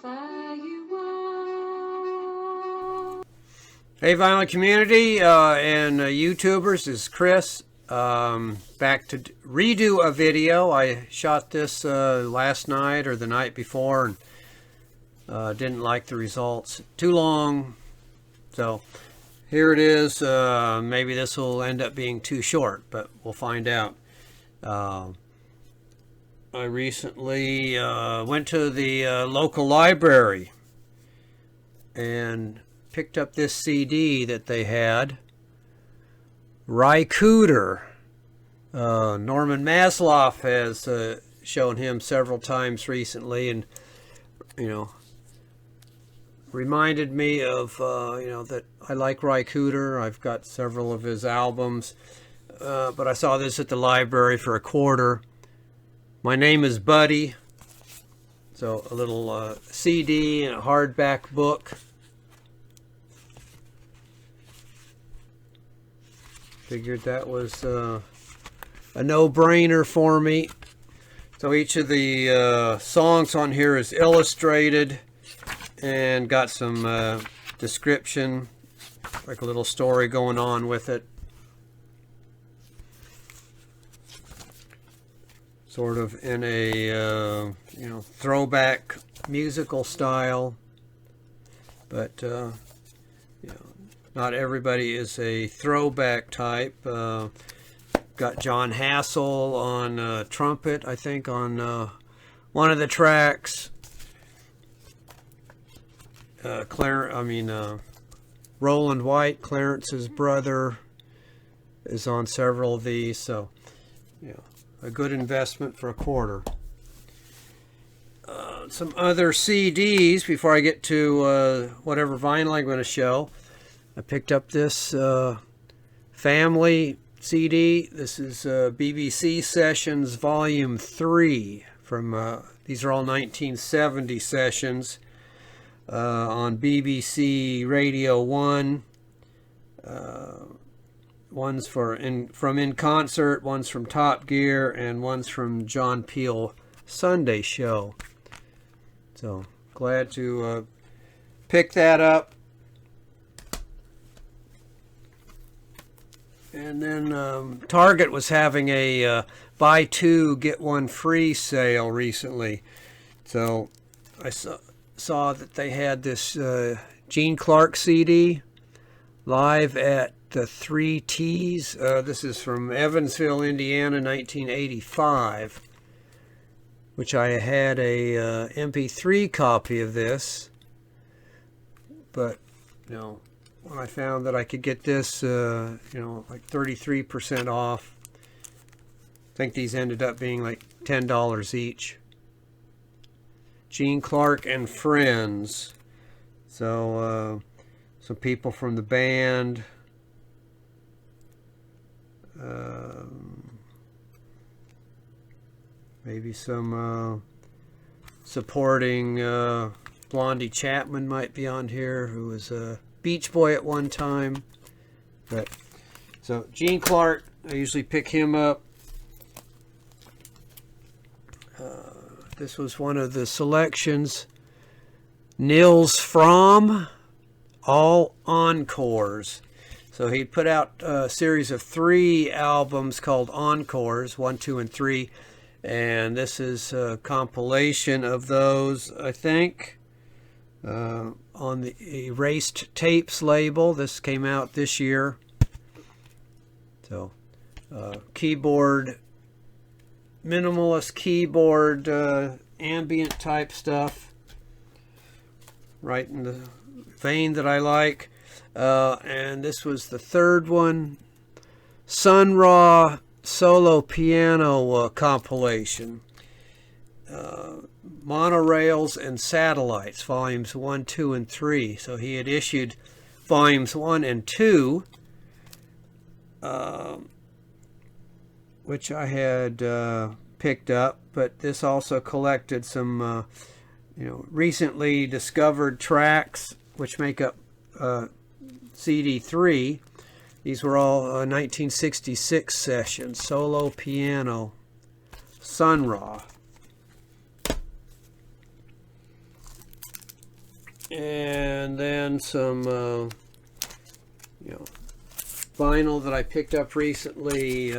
there you are. Hey vinyl community and YouTubers, this is Chris. Back to redo a video. I shot this last night or the night before and didn't like the results. Too long. So here it is. Maybe this will end up being too short, but we'll find out. I recently went to the local library and picked up this CD that they had. Cooder. Norman Mazlov has shown him several times recently, and reminded me of that I like Cooder. I've got several of his albums, but I saw this at the library for $1. My name is Buddy. So a little CD and a hardback book. Figured that was a no-brainer for me. So each of the songs on here is illustrated and got some description, like a little story going on with it. Sort of in a throwback musical style, but not everybody is a throwback type. Got John Hassel on trumpet, I think, on one of the tracks. Roland White, Clarence's brother, is on several of these. So, a good investment for $1. Some other CDs before I get to whatever vinyl I'm going to show. I picked up this family CD. This is BBC Sessions Volume 3 from these are all 1970 sessions on BBC Radio 1. One's from In Concert, one's from Top Gear, and one's from John Peel Sunday Show. So glad to pick that up. And then Target was having a buy two get one free sale recently. So I saw that they had this Gene Clark CD live at the 3 T's. This is from Evansville, Indiana, 1985, which I had a MP3 copy of this, but when I found that I could get this like 33% off, I think these ended up being like $10 each. Gene Clark and Friends. So some people from the band. Maybe some supporting Blondie Chapman might be on here, who was a Beach Boy at one time. But so Gene Clark, I usually pick him up. This was one of the selections. Nils Frahm, all Encores. So he put out a series of 3 albums called Encores, 1, 2, and 3. And this is a compilation of those, I think, on the Erased Tapes label. This came out this year. So, keyboard, minimalist keyboard, ambient type stuff. Right in the vein that I like. And this was the 3rd one, Sun Ra solo piano compilation, Monorails and Satellites, volumes 1, 2, and 3. So he had issued volumes 1 and 2, which I had picked up, but this also collected some recently discovered tracks which make up CD 3. These were all 1966 sessions. Solo piano, Sun Ra. And then some vinyl that I picked up recently,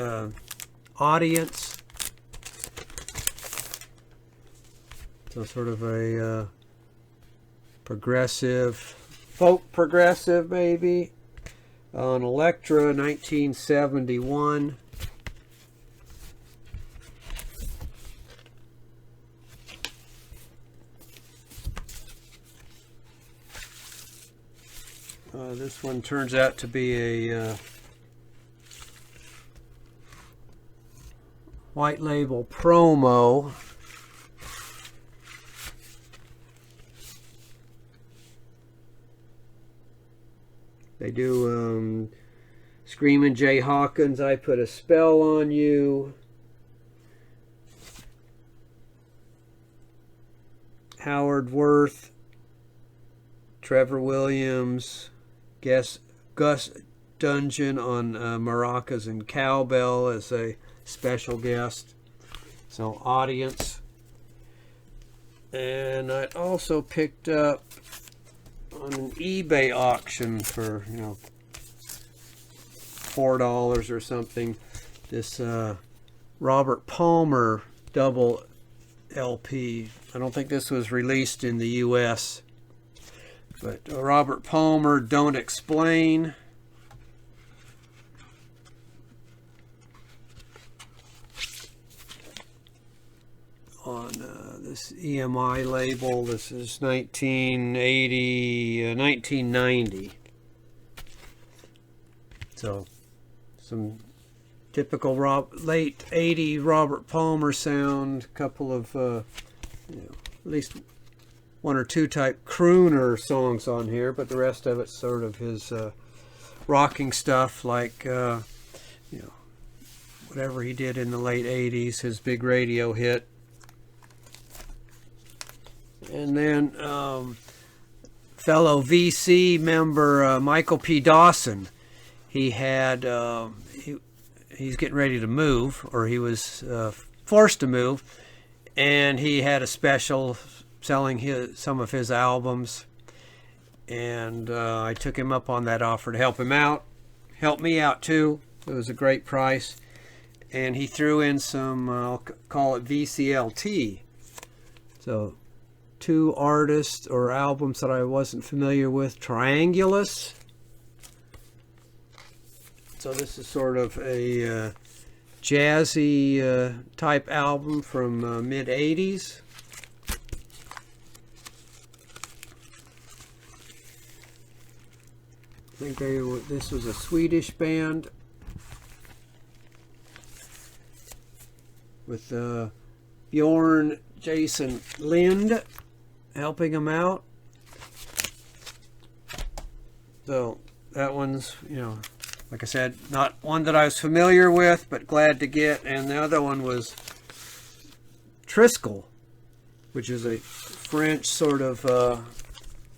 Audience. So sort of a progressive, folk progressive maybe, on Electra 1971. This one turns out to be a white label promo. They do Screamin' Jay Hawkins, I Put a Spell on You. Howard Worth, Trevor Williams, Gus Dungeon on maracas and cowbell as a special guest. So Audience. And I also picked up on an eBay auction for $4 or something, this Robert Palmer double LP. I don't think this was released in the US, but Robert Palmer, Don't Explain. On this EMI label. This is 1990. So some typical late 80 Robert Palmer sound, a couple of at least one or two type crooner songs on here, but the rest of it's sort of his rocking stuff, like whatever he did in the late 80s, his big radio hit. And then fellow VC member Michael P. Dawson, he had he's getting ready to move, or he was forced to move, and he had a special selling some of his albums, and I took him up on that offer to help him out, help me out too. It was a great price, and he threw in some I'll call it VCLT. So 2 artists or albums that I wasn't familiar with. Triangulus. So this is sort of a jazzy type album from mid 80s. I think this was a Swedish band with Bjorn Jason Lind helping him out. So that one's, like I said, not one that I was familiar with, but glad to get. And the other one was Triskele, which is a French sort of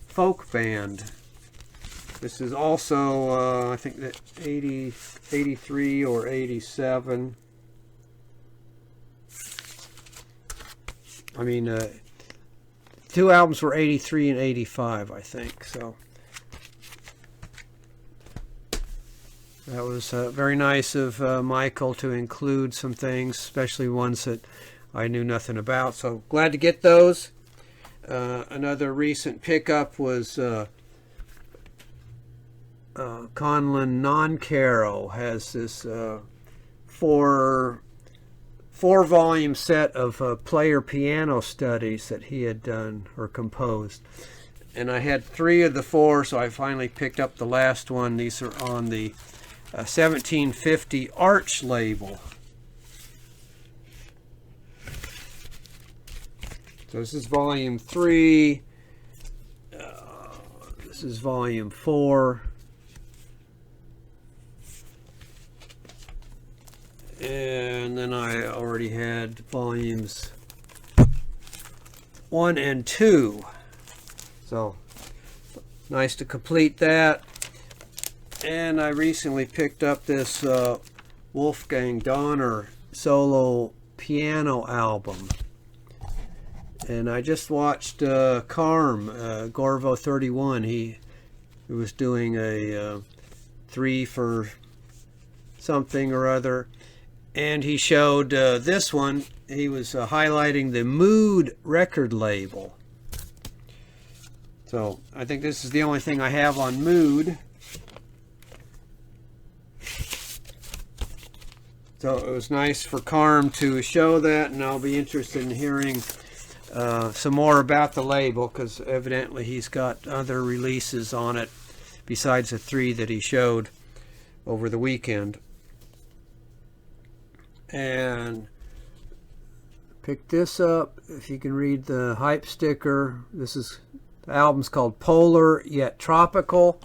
folk band. This is also, I think that 83 or 87. I mean, 2 albums were 83 and 85, I think. So that was very nice of Michael to include some things, especially ones that I knew nothing about. So glad to get those. Another recent pickup was Conlan Nonko has this 4-volume set of player piano studies that he had done or composed, and I had 3 of the 4, so I finally picked up the last one. These are on the 1750 Arch label. So this is volume 3. This is volume 4. And then I already had volumes 1 and 2. So nice to complete that. And I recently picked up this Wolfgang Donner solo piano album. And I just watched Carm, Gorvo 31. He was doing a 3 for something or other. And he showed this one. He was highlighting the Mood record label. So I think this is the only thing I have on Mood. So it was nice for Carm to show that, and I'll be interested in hearing some more about the label, because evidently he's got other releases on it besides the 3 that he showed over the weekend. And pick this up if you can read the hype sticker. The album's called Polar Yet Tropical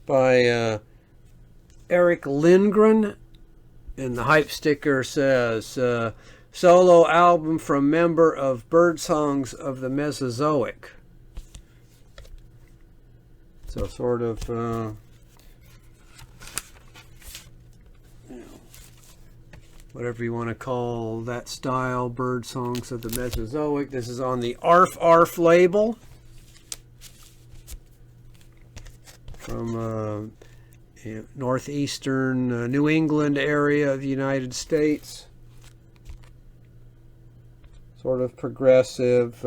by Erick Lindgren. And the hype sticker says, solo album from member of Birdsongs of the Mesozoic. So sort of, whatever you want to call that style, Birdsongs of the Mesozoic. This is on the Arf Arf label from northeastern New England area of the United States. Sort of progressive,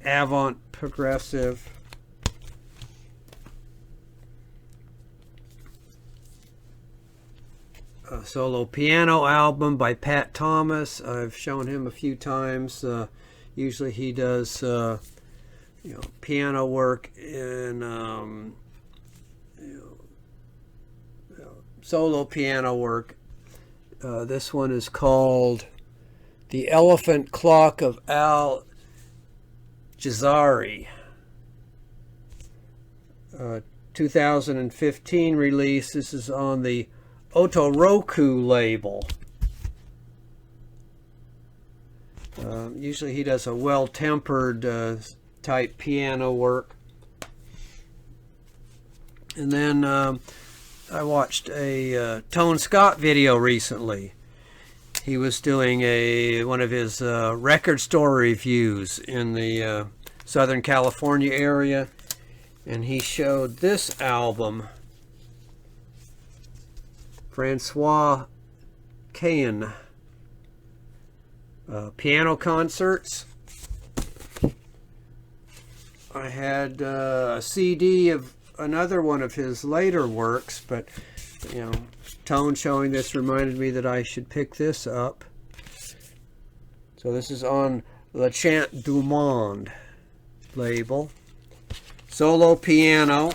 avant progressive. A solo piano album by Pat Thomas. I've shown him a few times. Usually he does piano work in solo piano work. This one is called The Elephant Clock of Al Jazari. 2015 release. This is on the Otoroku label. Usually he does a well-tempered type piano work. And then I watched a Tone Scott video recently. He was doing one of his record store reviews in the Southern California area, and he showed this album, Francois Keun, piano concerts. I had a CD of another one of his later works, but Tone showing this reminded me that I should pick this up. So this is on Le Chant du Monde label. Solo piano.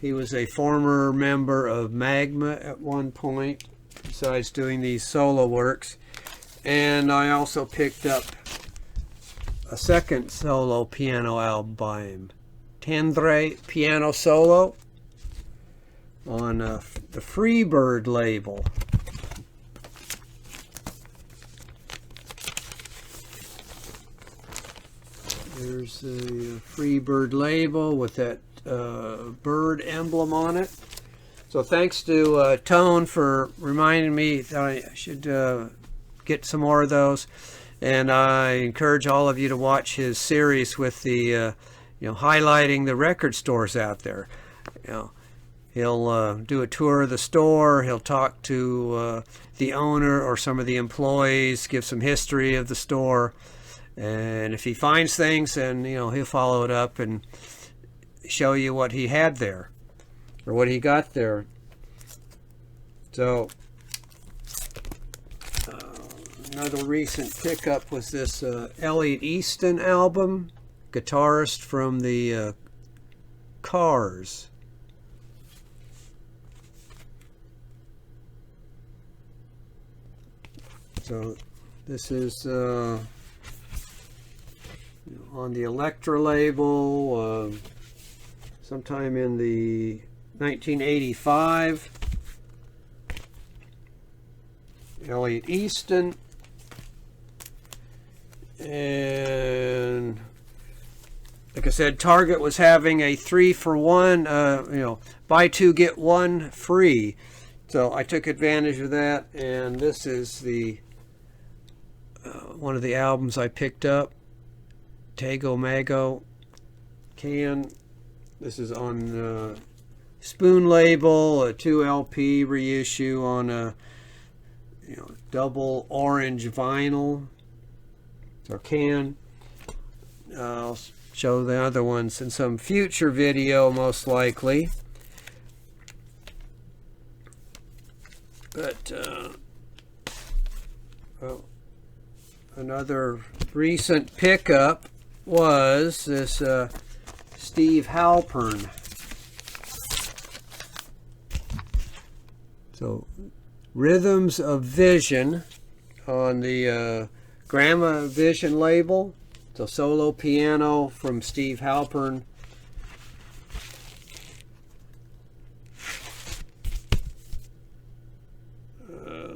He was a former member of Magma at one point, besides doing these solo works. And I also picked up a second solo piano album by him, Tendre Piano Solo, on the Freebird label. There's the Freebird label with that bird emblem on it. So thanks to Tone for reminding me that I should get some more of those. And I encourage all of you to watch his series with the, highlighting the record stores out there. He'll do a tour of the store. He'll talk to the owner or some of the employees, give some history of the store. And if he finds things, then, he'll follow it up and show you what he had there or what he got there. So another recent pickup was this Ellie Easton album, guitarist from the Cars. So this is on the Elektra label, sometime in the 1985. Elliot Easton. And like I said, Target was having a 3-for-1, buy 2 get 1 free. So I took advantage of that, and this is the one of the albums I picked up, Tago Magna can. This is on the Spoon label, a 2 LP reissue on a double orange vinyl or can. I'll show the other ones in some future video, most likely. But another recent pickup was this Steve Halpern. So, Rhythms of Vision on the Grandma Vision label. It's a solo piano from Steve Halpern.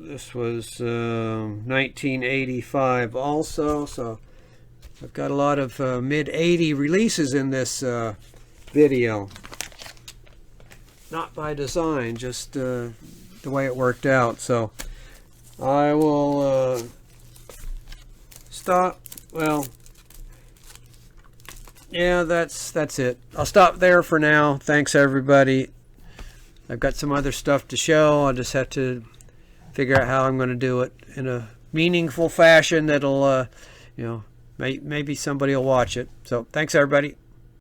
This was 1985 also, so I've got a lot of mid-80 releases in this video. Not by design, just the way it worked out. So I will stop. Well, yeah, that's it. I'll stop there for now. Thanks, everybody. I've got some other stuff to show. I'll just have to figure out how I'm going to do it in a meaningful fashion that'll, maybe somebody will watch it. So thanks, everybody.